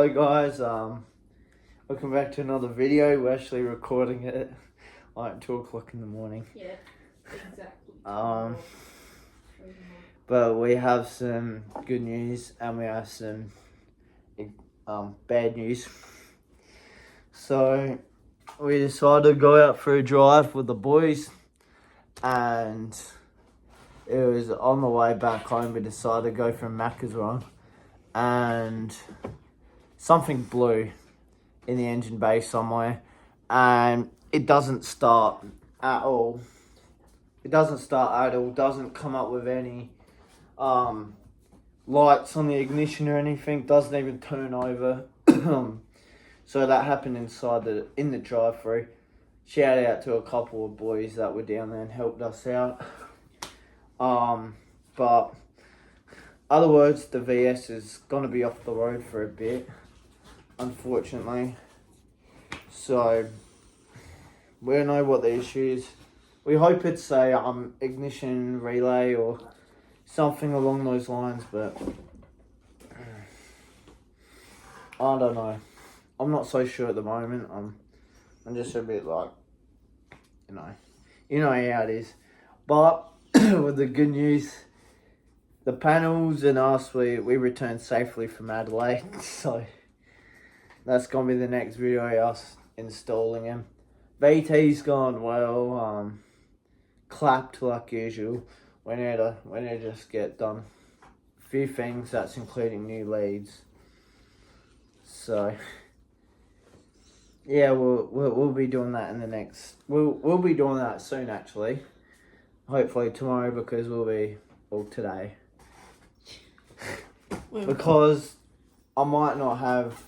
Hello guys, welcome back to another video. We're actually recording it like 2 o'clock in the morning. Yeah, exactly. But we have some good news and we have some bad news. So we decided to go out for a drive with the boys, and it was on the way back home. We decided to go for a Macca's run, and something blew in the engine bay somewhere, and it doesn't start at all. It doesn't start at all. Doesn't come up with any lights on the ignition or anything. Doesn't even turn over. So that happened in the drive-through. Shout out to a couple of boys that were down there and helped us out. But other words, the VS is gonna be off the road for a bit, unfortunately. So we don't know what the issue is. We hope it's a ignition relay or something along those lines, but I don't know. I'm not so sure at the moment. I'm just a bit like, you know how it is. But with the good news, the panels and us, we returned safely from Adelaide. So that's gonna be the next video, us installing them. VT's gone well. Clapped like usual. We need to just get done a few things. That's including new leads. So yeah, we'll be doing that in the next. We'll be doing that soon, actually. Hopefully tomorrow, because today. Because I might not have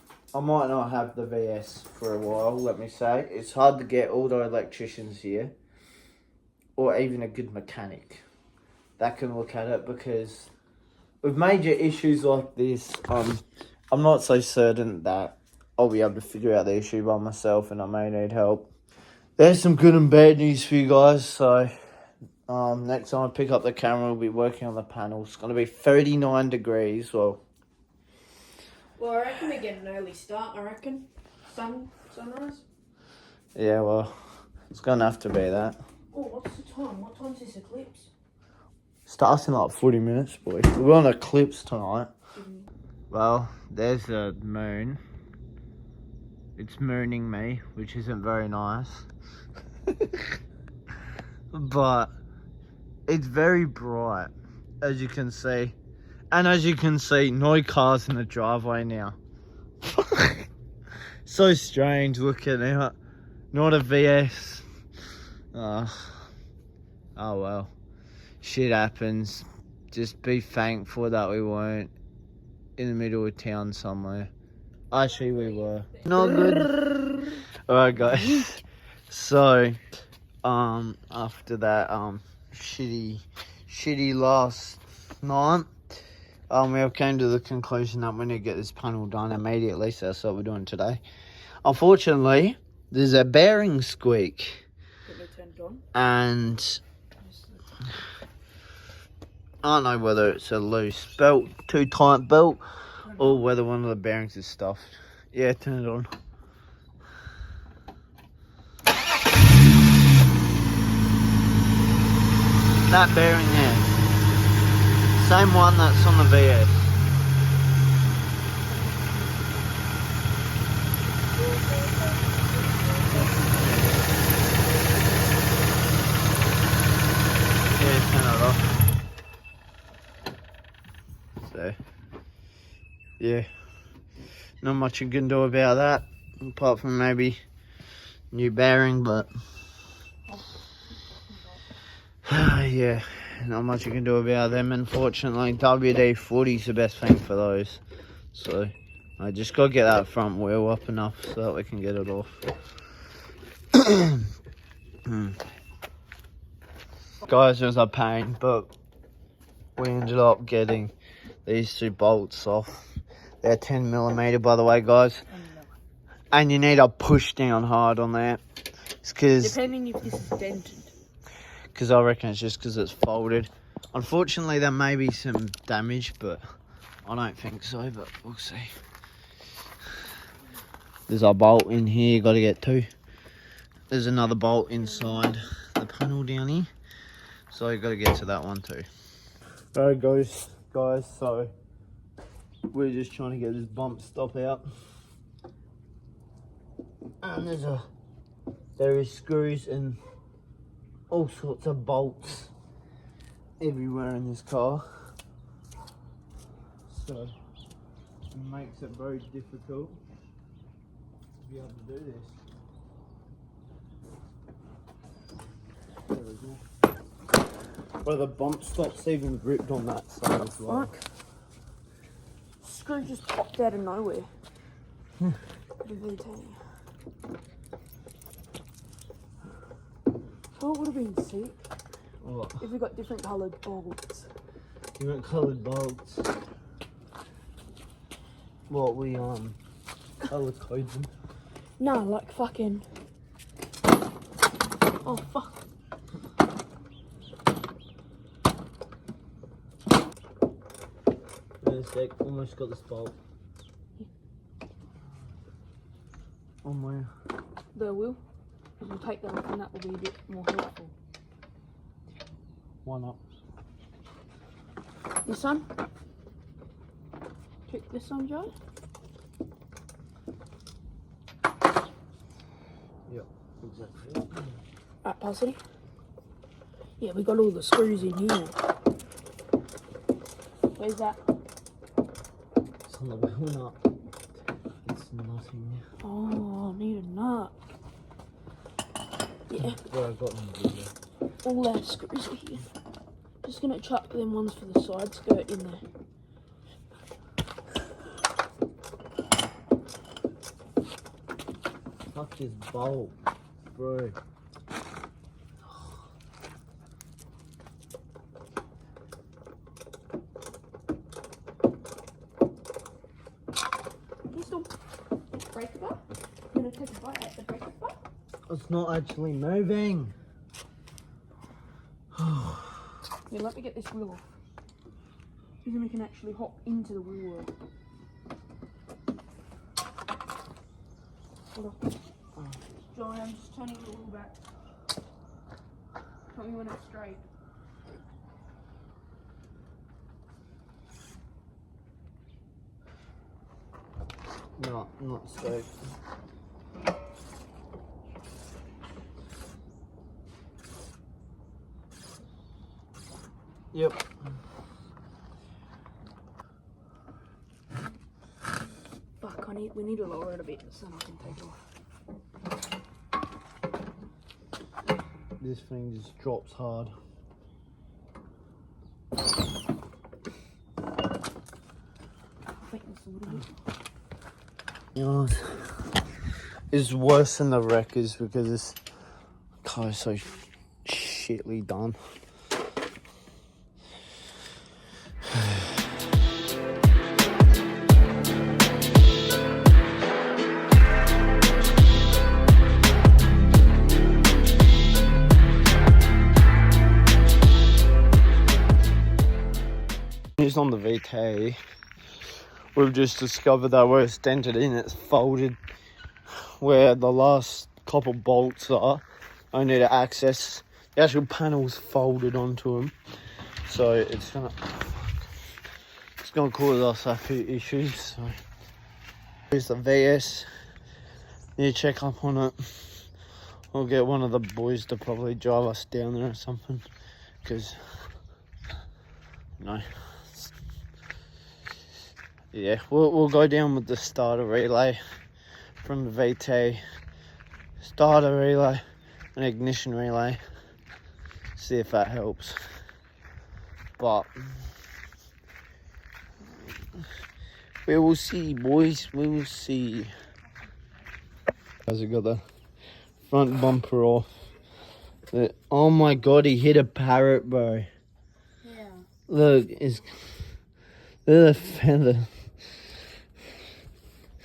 the VS for a while. Let me say, it's hard to get all the electricians here, or even a good mechanic that can look at it, because with major issues like this, I'm not so certain that I'll be able to figure out the issue by myself, and I may need help. There's some good and bad news for you guys. So next time I pick up the camera, we'll be working on the panels. It's going to be 39 degrees. Well, I reckon we get an early start. I reckon sunrise. Yeah, well, it's going to have to be that. Oh, what's the time? What time's this eclipse? Starts in like 40 minutes, boys. We're on eclipse tonight. Well, there's the moon. It's mooning me, which isn't very nice. But it's very bright, as you can see. And as you can see, no cars in the driveway now. So strange looking out. Not a VS. Oh well. Shit happens. Just be thankful that we weren't in the middle of town somewhere. Actually, we were. Not good. Alright, guys. So, after that, shitty last night, we have came to the conclusion that we need to get this panel done immediately. So that's what we're doing today. Unfortunately, there's a bearing squeak. And I don't know whether it's a loose belt, too tight belt, or whether one of the bearings is stuffed. Yeah, turn it on. That bearing there. Same one that's on the VS. Yeah, turn it off. So, yeah, not much you can do about that, apart from maybe new bearing, but yeah, not much you can do about them, unfortunately. WD-40 is the best thing for those. So I just got to get that front wheel up enough so that we can get it off. Guys, it was a pain, but we ended up getting these two bolts off. They're 10mm, by the way, guys. And you need to push down hard on that. It's cause, depending if this is dented. Because I reckon it's just because it's folded. Unfortunately, there may be some damage, but I don't think so, but we'll see. There's a bolt in here, got to get two. There's another bolt inside the panel down here, so you got to get to that one too. Alright guys, so we're just trying to get this bump stop out, and there is screws and all sorts of bolts everywhere in this car, so it makes it very difficult to be able to do this. There we go. Well, the bump stop's even ripped on that side as well. Fuck. Screw just popped out of nowhere. The VT. Oh, it would have been sick. What? If we got different coloured bolts. Different coloured bolts. What, we colour code them? No, like fucking. Oh fuck. Wait a sec, almost got this bolt. On where? The wheel. We'll take that off and that will be a bit more helpful. One up. This one? Check this one, Joe. Yep, exactly. Right, pass it. Yeah, we got all the screws in here. Where's that? It's on the wheel nut. It's nothing. Oh, I need a nut. Yeah, Where I got them video. all our screws are here. Just gonna chuck them ones for the side skirt in there. Fuck this bolt, bro. Pistol. Breaker bar. I'm gonna take a bite at the breaker bar. It's not actually moving. Yeah, let me get this wheel off. Because then we can actually hop into the wheel well. Hold on. Johnny, I'm just turning the wheel back. Tell me when it's straight. No, not straight. Yep. Fuck, we need to lower it a bit so I can take it off. This thing just drops hard. Thickness a little bit. You know, it's worse than the wreckers because this car is so shitly done. Used on the VT, we've just discovered that where it's dented in, it's folded where the last couple bolts are. I need to access the actual panels folded onto them, so it's gonna cause us a few issues. So here's the VS. Need to check up on it. I'll get one of the boys to probably drive us down there or something, because yeah, we'll go down with the starter relay from the VT, starter relay and ignition relay, see if that helps. But we will see, boys, we will see. Has it got the front bumper off? Oh my god, he hit a parrot, bro. Yeah. Look, look at the feather.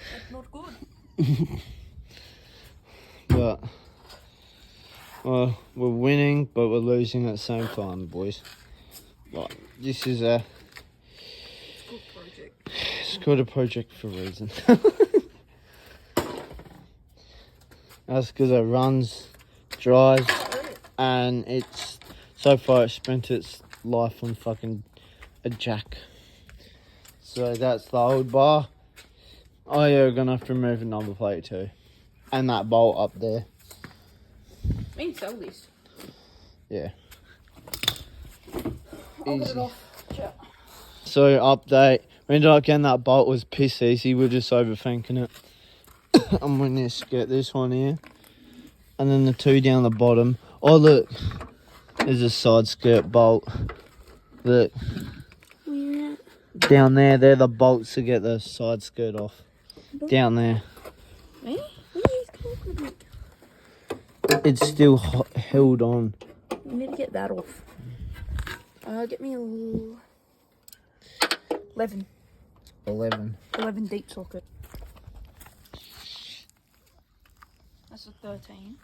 That's not good. But well, we're winning, but we're losing at the same time, boys. But this is a Good project. it's called a project for a reason. That's because it runs, dries, and it's so far it's spent its life on fucking a jack. So that's the old bar. Oh yeah, we're gonna have to remove a number plate too. And that bolt up there. We can sell this. Yeah. I'll get Easy. it off. Yeah. So update. We ended up getting that bolt was piss easy. We're just overthinking it. I'm going to just get this one here. And then the two down the bottom. Oh look. There's a side skirt bolt. Look. Where at? Down there, they're the bolts to get the side skirt off. Down there. Eh? What are you talking about? It's still held on. You need to get that off. Get me 11. 11 deep socket. That's a 13.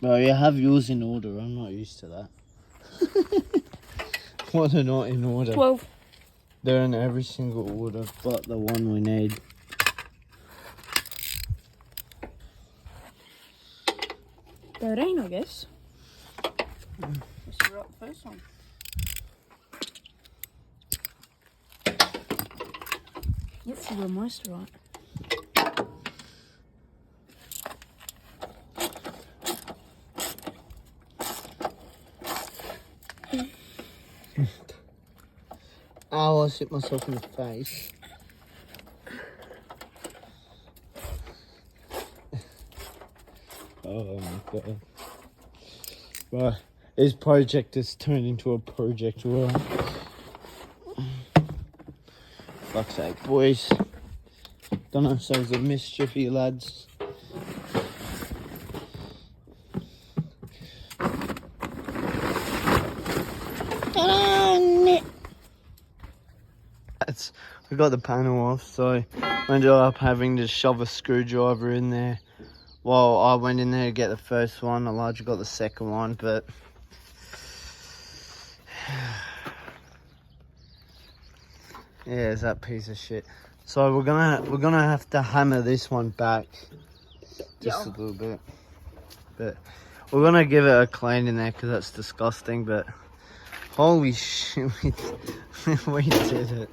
Well, you have yours in order. I'm not used to that. What are not in order? 12. They're in every single order but the one we need. 13, I guess. Let's see right the first one. Yes, you were most right. Ow, I hit myself in the face. Oh my god. Right, this project has turned into a project war. Fuck's sake, boys. Done ourselves a mischief here, lads. We got the panel off, so I ended up having to shove a screwdriver in there. Well, I went in there to get the first one. Elijah got the second one, but yeah, it's that piece of shit. So we're gonna have to hammer this one back just a little bit, but we're gonna give it a clean in there because that's disgusting. But holy shit, we did it.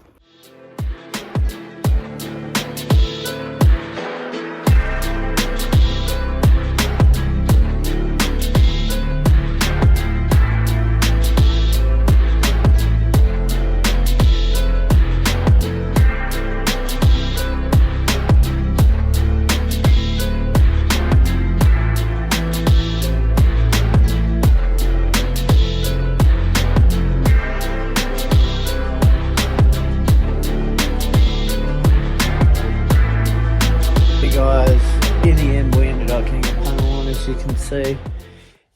In the end, we ended up getting a panel on, as you can see.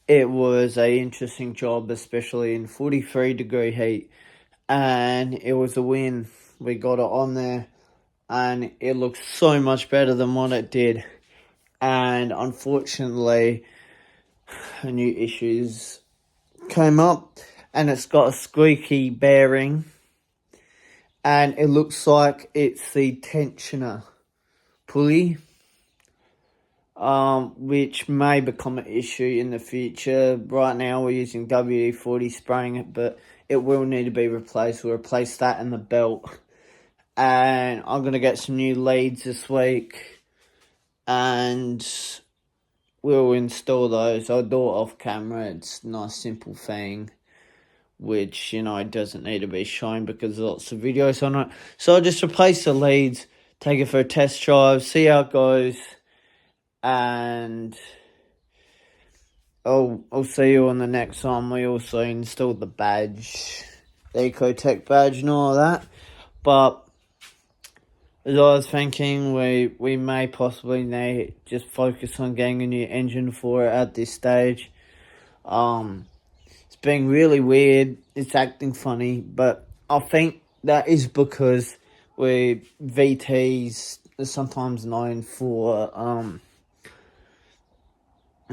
It was a interesting job, especially in 43-degree heat, and it was a win. We got it on there, and it looks so much better than what it did. And unfortunately, new issues came up, and it's got a squeaky bearing, and it looks like it's the tensioner pulley. Which may become an issue in the future. Right now we're using WD-40 spraying it, but it will need to be replaced. We'll replace that and the belt. And I'm going to get some new leads this week, and we'll install those. I'll do it off camera. It's a nice simple thing, which, you know, doesn't need to be shown because there's lots of videos on it. So I'll just replace the leads, take it for a test drive, see how it goes. And I'll see you on the next one. We also installed the badge, the Ecotech badge and all of that. But as I was thinking, we may possibly need just focus on getting a new engine for it at this stage. It's being really weird. It's acting funny, but I think that is because VTs are sometimes known for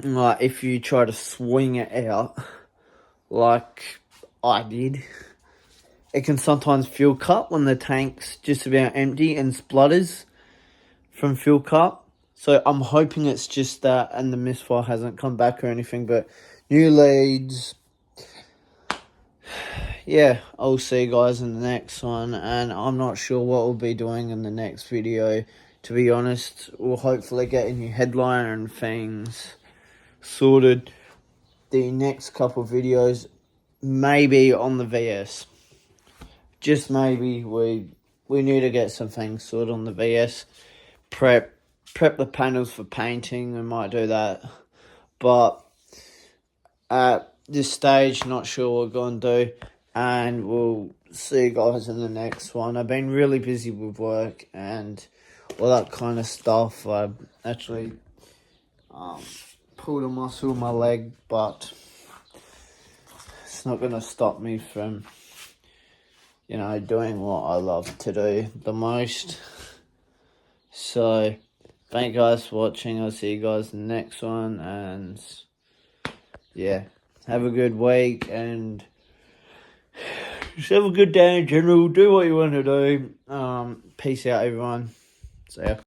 like if you try to swing it out like I did, it can sometimes fuel cut when the tank's just about empty and splutters from fuel cut. So I'm hoping it's just that and the misfire hasn't come back or anything, but new leads. Yeah, I'll see you guys in the next one, and I'm not sure what we'll be doing in the next video. To be honest, we'll hopefully get a new headliner and things sorted. The next couple of videos, maybe on the VS. Just maybe we need to get some things sorted on the VS. Prep the panels for painting. We might do that, but at this stage, not sure what we're going to do, and we'll see you guys in the next one. I've been really busy with work and all that kind of stuff. I actually pulled a muscle in my leg, but it's not going to stop me from, doing what I love to do the most. So, thank you guys for watching. I'll see you guys in the next one, and yeah, have a good week, and just have a good day in general. Do what you want to do. Peace out, everyone. See ya.